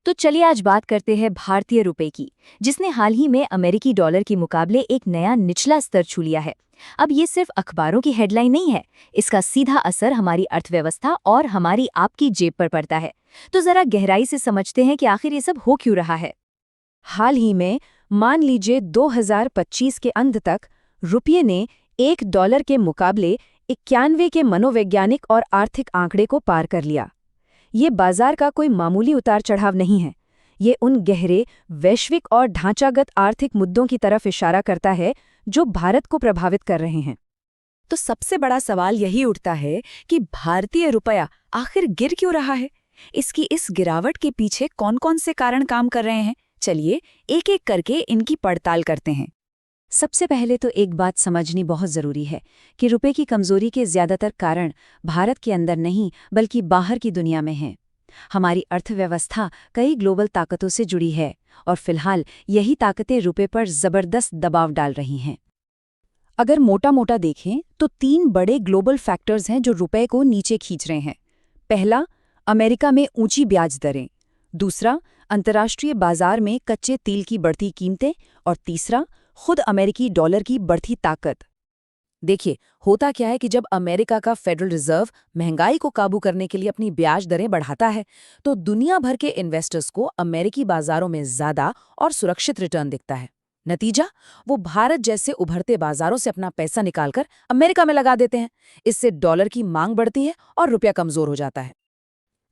तो चलिए आज बात करते हैं भारतीय रुपए की, जिसने हाल ही में अमेरिकी डॉलर के मुकाबले एक नया निचला स्तर छू लिया है। अब ये सिर्फ अखबारों की हेडलाइन नहीं है, इसका सीधा असर हमारी अर्थव्यवस्था और हमारी आपकी जेब पर पड़ता है। तो जरा गहराई से समझते हैं कि आखिर ये सब हो क्यों रहा है। हाल ही में मान लीजिए 2025 के अंत तक रुपये ने $1 के मुकाबले 91 के मनोवैज्ञानिक और आर्थिक आंकड़े को पार कर लिया। ये बाजार का कोई मामूली उतार चढ़ाव नहीं है, ये उन गहरे वैश्विक और ढांचागत आर्थिक मुद्दों की तरफ इशारा करता है जो भारत को प्रभावित कर रहे हैं। तो सबसे बड़ा सवाल यही उठता है कि भारतीय रुपया आखिर गिर क्यों रहा है। इसकी इस गिरावट के पीछे कौन कौन से कारण काम कर रहे हैं, चलिए एक एक करके इनकी पड़ताल करते हैं। सबसे पहले तो एक बात समझनी बहुत ज़रूरी है कि रुपए की कमज़ोरी के ज़्यादातर कारण भारत के अंदर नहीं बल्कि बाहर की दुनिया में हैं। हमारी अर्थव्यवस्था कई ग्लोबल ताकतों से जुड़ी है और फिलहाल यही ताकतें रुपए पर ज़बरदस्त दबाव डाल रही हैं। अगर मोटा मोटा देखें तो 3 बड़े ग्लोबल फैक्टर्स हैं जो रुपए को नीचे खींच रहे हैं। पहला, अमेरिका में ऊंची ब्याज दरें। दूसरा, अंतर्राष्ट्रीय बाजार में कच्चे तेल की बढ़ती कीमतें। और तीसरा, खुद अमेरिकी डॉलर की बढ़ती ताकत। देखिए, होता क्या है कि जब अमेरिका का फेडरल रिजर्व महंगाई को काबू करने के लिए अपनी ब्याज दरें बढ़ाता है, तो दुनिया भर के इन्वेस्टर्स को अमेरिकी बाजारों में ज्यादा और सुरक्षित रिटर्न दिखता है। नतीजा, वो भारत जैसे उभरते बाजारों से अपना पैसा निकालकर अमेरिका में लगा देते हैं। इससे डॉलर की मांग बढ़ती है और रुपया कमजोर हो जाता है।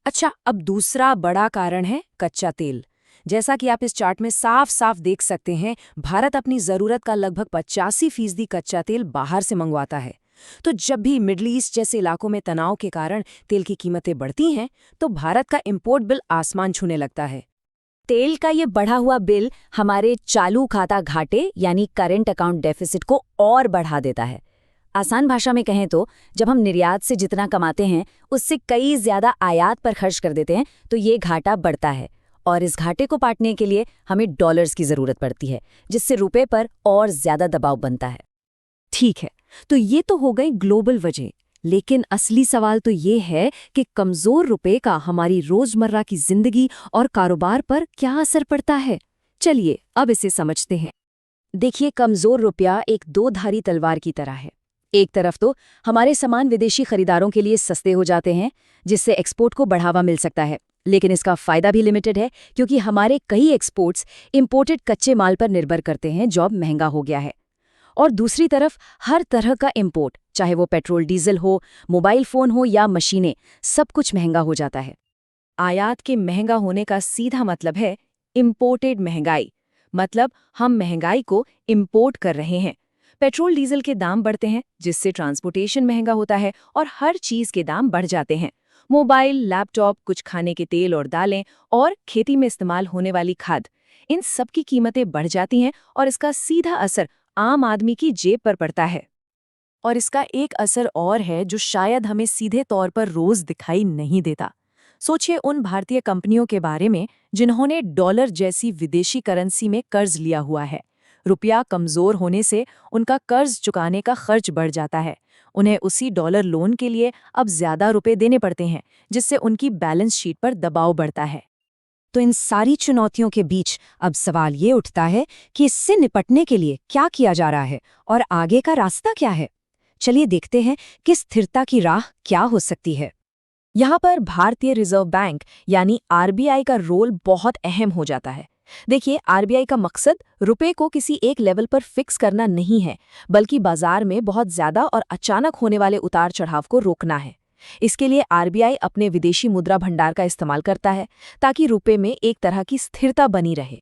अच्छा, अब दूसरा बड़ा कारण है कच्चा तेल। जैसा कि आप इस चार्ट में साफ साफ देख सकते हैं, भारत अपनी ज़रूरत का लगभग 85% कच्चा तेल बाहर से मंगवाता है। तो जब भी मिडल ईस्ट जैसे इलाकों में तनाव के कारण तेल की कीमतें बढ़ती हैं, तो भारत का इंपोर्ट बिल आसमान छूने लगता है। तेल का ये बढ़ा हुआ बिल हमारे चालू खाता घाटे यानी करेंट अकाउंट डेफिसिट को और बढ़ा देता है। आसान भाषा में कहें तो जब हम निर्यात से जितना कमाते हैं उससे कई ज्यादा आयात पर खर्च कर देते हैं, तो ये घाटा बढ़ता है और इस घाटे को पाटने के लिए हमें डॉलर्स की जरूरत पड़ती है, जिससे रुपए पर और ज्यादा दबाव बनता है। ठीक है, तो ये तो हो गई ग्लोबल वजह, लेकिन असली सवाल तो ये है कि कमजोर रुपए का हमारी रोजमर्रा की जिंदगी और कारोबार पर क्या असर पड़ता है। चलिए अब इसे समझते हैं। देखिए, कमजोर रुपया एक दो-धारी तलवार की तरह है। एक तरफ तो हमारे सामान विदेशी खरीदारों के लिए सस्ते हो जाते हैं, जिससे एक्सपोर्ट को बढ़ावा मिल सकता है, लेकिन इसका फायदा भी लिमिटेड है क्योंकि हमारे कई एक्सपोर्ट्स इंपोर्टेड कच्चे माल पर निर्भर करते हैं, जो अब महंगा हो गया है। और दूसरी तरफ हर तरह का इंपोर्ट, चाहे वो पेट्रोल डीजल हो, मोबाइल फोन हो या मशीनें, सब कुछ महंगा हो जाता है। आयात के महंगा होने का सीधा मतलब है इंपोर्टेड महंगाई। मतलब हम महंगाई को इंपोर्ट कर रहे हैं। पेट्रोल डीजल के दाम बढ़ते हैं, जिससे ट्रांसपोर्टेशन महंगा होता है और हर चीज के दाम बढ़ जाते हैं। मोबाइल, लैपटॉप, कुछ खाने के तेल और दालें और खेती में इस्तेमाल होने वाली खाद, इन सब की कीमतें बढ़ जाती हैं और इसका सीधा असर आम आदमी की जेब पर पड़ता है। और इसका एक असर और है जो शायद हमें सीधे तौर पर रोज दिखाई नहीं देता। सोचिए उन भारतीय कंपनियों के बारे में जिन्होंने डॉलर जैसी विदेशी करेंसी में कर्ज लिया हुआ है। रुपया कमजोर होने से उनका कर्ज चुकाने का खर्च बढ़ जाता है। उन्हें उसी डॉलर लोन के लिए अब ज्यादा रुपए देने पड़ते हैं, जिससे उनकी बैलेंस शीट पर दबाव बढ़ता है। तो इन सारी चुनौतियों के बीच अब सवाल ये उठता है कि इससे निपटने के लिए क्या किया जा रहा है और आगे का रास्ता क्या है। चलिए देखते हैं कि स्थिरता की राह क्या हो सकती है। यहाँ पर भारतीय रिजर्व बैंक यानी आरबीआई का रोल बहुत अहम हो जाता है। देखिए, आरबीआई का मकसद रुपए को किसी एक लेवल पर फिक्स करना नहीं है, बल्कि बाजार में बहुत ज्यादा और अचानक होने वाले उतार चढ़ाव को रोकना है। इसके लिए आरबीआई अपने विदेशी मुद्रा भंडार का इस्तेमाल करता है, ताकि रुपए में एक तरह की स्थिरता बनी रहे।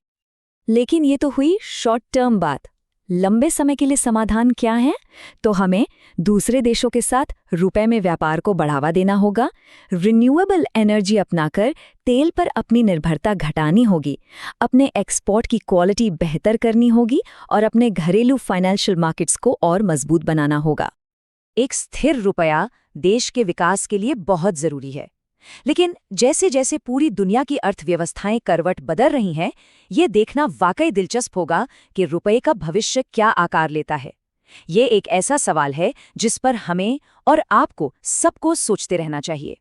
लेकिन ये तो हुई शॉर्ट टर्म बात। लंबे समय के लिए समाधान क्या है? तो हमें दूसरे देशों के साथ रुपए में व्यापार को बढ़ावा देना होगा, रिन्यूएबल एनर्जी अपनाकर तेल पर अपनी निर्भरता घटानी होगी, अपने एक्सपोर्ट की क्वालिटी बेहतर करनी होगी और अपने घरेलू फाइनेंशियल मार्केट्स को और मजबूत बनाना होगा। एक स्थिर रुपया देश के विकास के लिए बहुत जरूरी है। लेकिन जैसे जैसे पूरी दुनिया की अर्थव्यवस्थाएं करवट बदल रही हैं, ये देखना वाकई दिलचस्प होगा कि रुपये का भविष्य क्या आकार लेता है। ये एक ऐसा सवाल है जिस पर हमें और आपको सबको सोचते रहना चाहिए।